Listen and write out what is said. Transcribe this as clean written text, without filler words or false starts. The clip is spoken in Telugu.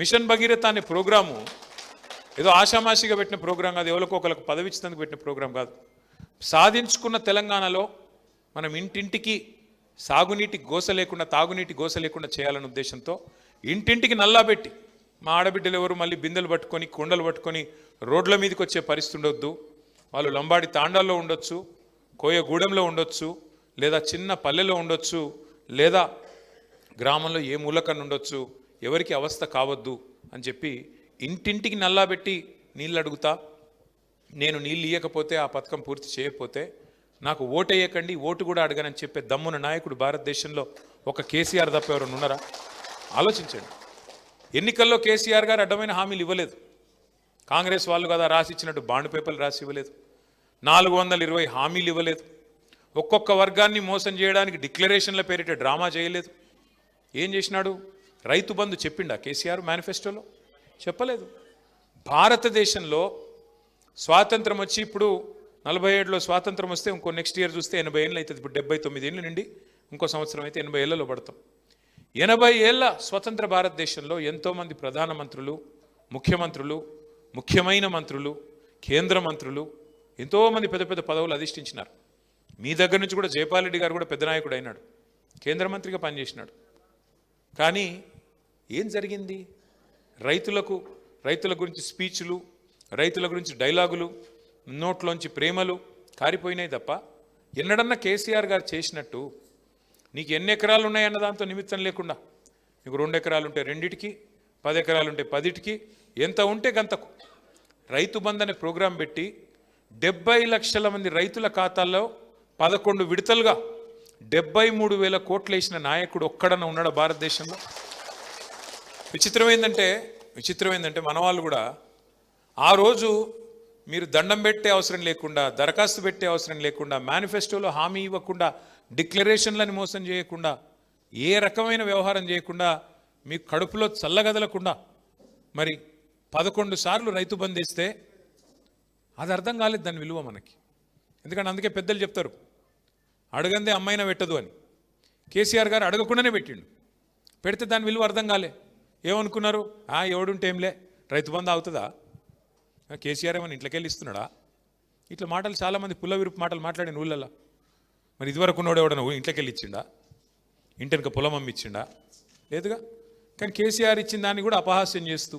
మిషన్ భగీరథ అనే ప్రోగ్రాము ఏదో ఆషామాషిగా పెట్టిన ప్రోగ్రాం కాదు, ఎవరికో ఒకరికి పదవి ఇచ్చినందుకు పెట్టిన ప్రోగ్రాం కాదు. సాధించుకున్న తెలంగాణలో మనం ఇంటింటికి సాగునీటి గోస లేకుండా, తాగునీటి గోస లేకుండా చేయాలనే ఉద్దేశంతో ఇంటింటికి నల్లా పెట్టి, మా ఆడబిడ్డలు ఎవరు మళ్ళీ బిందెలు పట్టుకొని కొండలు పట్టుకొని రోడ్ల మీదకి వచ్చే పరిస్థితి ఉండొద్దు. వాళ్ళు లంబాడి తాండాల్లో ఉండొచ్చు, కోయగూడెంలో ఉండొచ్చు, లేదా చిన్న పల్లెలో ఉండొచ్చు, లేదా గ్రామంలో ఏ మూలకన్నా ఉండొచ్చు, ఎవరికి అవస్థ కావద్దు అని చెప్పి ఇంటింటికి నల్లా పెట్టి నీళ్ళు అడుగుతా. నేను నీళ్ళు ఇవ్వకపోతే, ఆ పథకం పూర్తి చేయకపోతే నాకు ఓటు వేయకండి, ఓటు కూడా అడగనని చెప్పే దమ్మున నాయకుడు భారతదేశంలో ఒక కేసీఆర్ తప్ప ఎవరైనా ఉన్నారా? ఆలోచించండి. ఎన్నికల్లో కేసీఆర్ గారు అడ్డమైన హామీలు ఇవ్వలేదు. కాంగ్రెస్ వాళ్ళు కదా రాసి ఇచ్చినట్టు బాండ్ పేపర్లు రాసి ఇవ్వలేదు. 420 హామీలు ఇవ్వలేదు. ఒక్కొక్క వర్గాన్ని మోసం చేయడానికి డిక్లరేషన్ల పేరిట డ్రామా చేయలేదు. ఏం చేసినాడు? రైతు బంధు చెప్పిండా కేసీఆర్ మేనిఫెస్టోలో? చెప్పలేదు. భారతదేశంలో స్వాతంత్రం వచ్చి ఇప్పుడు 47లో స్వాతంత్రం వస్తే ఇంకో నెక్స్ట్ ఇయర్ చూస్తే 80 ఏళ్ళు అవుతుంది. ఇప్పుడు 79 ఏళ్ళు నుండి ఇంకో సంవత్సరం అయితే 80 ఏళ్లలో పడతాం. 80 ఏళ్ల స్వతంత్ర భారతదేశంలో ఎంతోమంది ప్రధానమంత్రులు, ముఖ్యమంత్రులు, ముఖ్యమైన మంత్రులు, కేంద్ర మంత్రులు, ఎంతోమంది పెద్ద పెద్ద పదవులు అధిష్ఠించినారు. మీ దగ్గర నుంచి కూడా జైపాల్ రెడ్డి గారు కూడా పెద్ద నాయకుడు అయినాడు, కేంద్ర మంత్రిగా పనిచేసినాడు. కానీ ఏం జరిగింది? రైతుల గురించి స్పీచ్లు, రైతుల గురించి డైలాగులు, నోట్లోంచి ప్రేమలు కారిపోయినాయి తప్ప ఎన్నడన్నా కేసీఆర్ గారు చేసినట్టు నీకు ఎన్ని ఎకరాలు ఉన్నాయన్న దాంతో నిమిత్తం లేకుండా, నీకు 2 ఎకరాలు ఉంటే 2టికి, 10 ఎకరాలు ఉంటే 10టికి, ఎంత ఉంటే గంతకు రైతు బంధు అనే ప్రోగ్రాం పెట్టి 70 లక్షల మంది రైతుల ఖాతాల్లో 11 విడతలుగా 73,000 కోట్లు వేసిన నాయకుడు ఒక్కడన్నా ఉన్నాడా భారతదేశంలో? విచిత్రమైందంటే మన వాళ్ళు కూడా ఆ రోజు మీరు దండం పెట్టే అవసరం లేకుండా, దరఖాస్తు పెట్టే అవసరం లేకుండా, మేనిఫెస్టోలో హామీ ఇవ్వకుండా, డిక్లరేషన్లని మోసం చేయకుండా, ఏ రకమైన వ్యవహారం చేయకుండా, మీకు కడుపులో చల్లగదలకుండా మరి 11 సార్లు రైతు బంధు వేస్తే అది అర్థం కాలేదు దాని విలువ మనకి. ఎందుకంటే అందుకే పెద్దలు చెప్తారు, అడగందే అమ్మాయినా పెట్టదు అని. కేసీఆర్ గారు అడగకుండానే పెట్టిండు. పెడితే దాని విలువ అర్థం కాలే. ఏమనుకున్నారు? ఎవడుంటే ఏంలే, రైతు బంధు అవుతుందా? కేసీఆర్ ఏమని ఇంట్లోకి వెళ్ళి ఇస్తున్నాడా? ఇట్లా మాటలు చాలామంది పుల్ల విరుపు మాటలు మాట్లాడిన ఊళ్ళల్లో. మరి ఇదివరకు ఉన్నోడు ఎవడన్నా ఇంట్లోకి వెళ్ళి ఇచ్చిండా? ఇంటెనక పొలం అమ్మి ఇచ్చిండా? లేదుగా. కానీ కేసీఆర్ ఇచ్చిన దాన్ని కూడా అపహాస్యం చేస్తూ